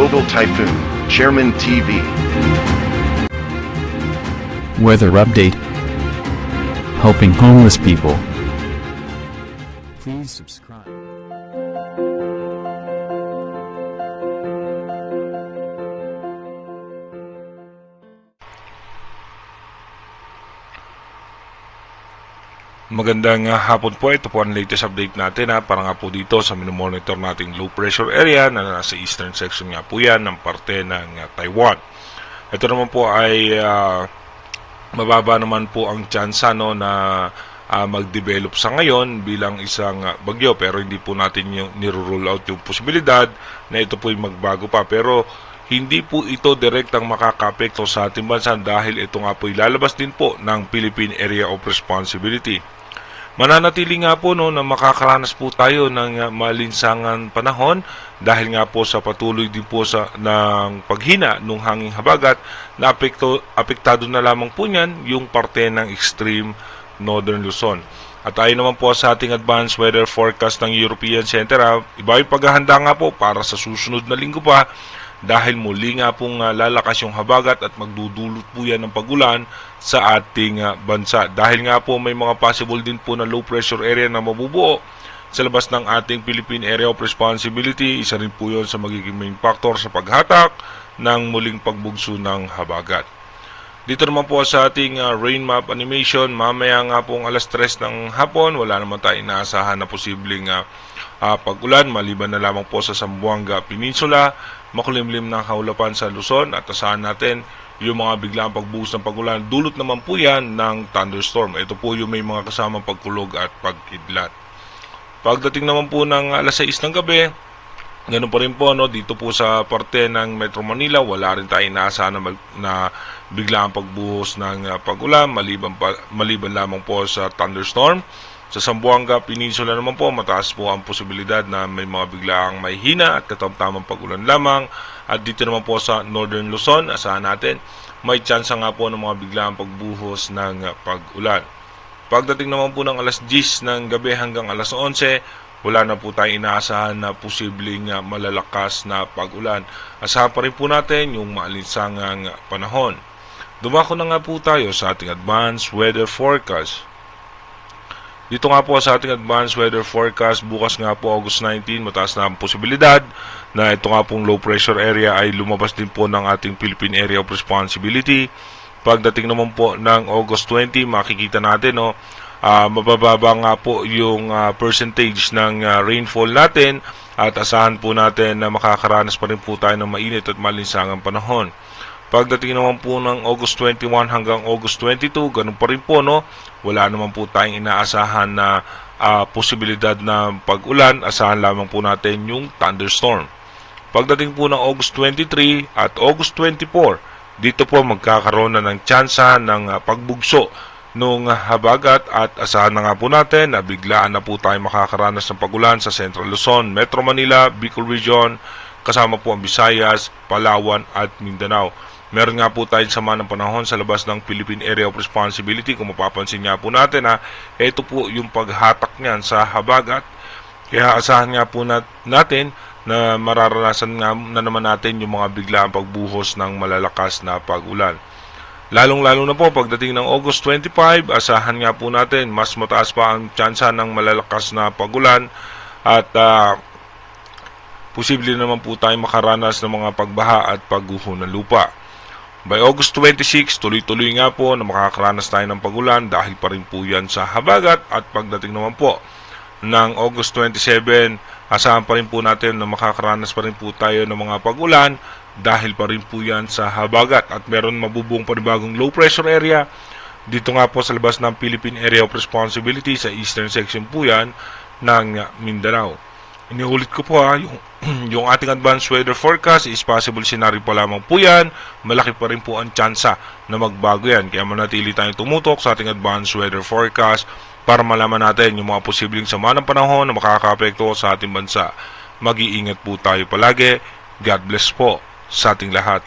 Global Typhoon, Chairman TV. Weather update. Helping homeless people. Please subscribe. Magandang hapon po. Ito po ang latest update natin para nga po dito sa minomonitor nating low pressure area na nasa eastern section nga po yan ng parte ng Taiwan. Ito naman po ay mababa naman po ang tsansa na mag-develop sa ngayon bilang isang bagyo, pero hindi po natin yung niro-rule out yung posibilidad na ito po ay magbago pa. Pero hindi po ito direktang makaka-apekto sa ating bansa dahil ito nga po ilalabas din po ng Philippine Area of Responsibility. Mananatili nga po na makakaranas po tayo ng malinsangan panahon dahil nga po sa patuloy din po ng paghina ng hanging habagat na apektado na lamang po niyan yung parte ng extreme northern Luzon. At ayon naman po sa ating advanced weather forecast ng European Center, iba yung paghahanda nga po para sa susunod na linggo pa dahil muli nga pong lalakas yung habagat at magdudulot po yan ng pagulan sa ating bansa. Dahil nga po may mga possible din po na low pressure area na mabubuo sa labas ng ating Philippine Area of Responsibility. Isa rin po yun sa magiging main factor sa paghatak ng muling pagbugso ng habagat. Dito naman po sa ating rain map animation, mamaya nga pong alas 3 ng hapon, wala naman tayong inaasahan na posibleng pag-ulan maliban na lamang po sa Zamboanga Peninsula, makulimlim ng kaulapan sa Luzon at asahan natin yung mga biglang pagbuhos ng pagulan. Dulot naman po yan ng thunderstorm. Ito po yung may mga kasamang pagkulog at pagkidlat. Pagdating naman po ng alas 6 ng gabi, ganun pa rin po dito po sa parte ng Metro Manila, wala rin tayong inaasahan na biglang pagbuhos ng pagulan maliban lamang po sa thunderstorm. Sa Zamboanga Peninsula naman po, mataas po ang posibilidad na may mga biglaang may hina at katamtamang pagulan lamang. At dito naman po sa Northern Luzon, asahan natin, may tsansa nga po ng mga biglaang pagbuhos ng pag-ulan. Pagdating naman po ng alas 10 ng gabi hanggang alas 11, wala na po tayong inaasahan na posibleng malalakas na pag-ulan. Asahan pa rin po natin yung maalinsangang panahon. Dumako na nga po tayo sa ating advanced weather forecast. Dito nga po sa ating advanced weather forecast, bukas nga po August 19, mataas na ang posibilidad na ito nga pong low pressure area ay lumabas din po ng ating Philippine Area of Responsibility. Pagdating naman po ng August 20, makikita natin mabababa nga po yung percentage ng rainfall natin at asahan po natin na makakaranas pa rin po tayo ng mainit at malinsangang panahon. Pagdating naman po ng August 21 hanggang August 22, ganun pa rin po wala naman po tayong inaasahan na posibilidad na pag-ulan, asahan lamang po natin yung thunderstorm. Pagdating po ng August 23 at August 24, dito po magkakaroon na ng tsansa ng pagbugso ng habagat at asahan na nga po natin na biglaan na po tayo makakaranas ng pagulan sa Central Luzon, Metro Manila, Bicol Region, kasama po ang Visayas, Palawan at Mindanao. Meron nga po tayong sama ng panahon sa labas ng Philippine Area of Responsibility. Kung mapapansin nga po natin ito po yung paghatak niyan sa habagat. Kaya asahan nga po natin na mararanasan nga na naman natin yung mga biglaang pagbuhos ng malalakas na pag-ulan. Lalong-lalo na po pagdating ng August 25, asahan nga po natin mas mataas pa ang tsansa ng malalakas na pag-ulan at posible naman po tayong makaranas ng mga pagbaha at pagguho ng lupa. By August 26, tuloy-tuloy nga po na makakaranas tayo ng pagulan dahil pa rin po yan sa habagat. At pagdating naman po ng August 27, asahan pa rin po natin na makakaranas pa rin po tayo ng mga pagulan dahil pa rin po yan sa habagat. At meron mabubuong panibagong low pressure area dito nga po sa labas ng Philippine Area of Responsibility sa eastern section po yan ng Mindanao. Iniulit ko po yung ating advanced weather forecast is possible scenario pa lamang po yan. Malaki pa rin po ang tsansa na magbago yan. Kaya manatili tayong tumutok sa ating advanced weather forecast para malaman natin yung mga posibleng sama ng panahon na makakaapekto sa ating bansa. Mag-iingat po tayo palagi. God bless po sa ating lahat.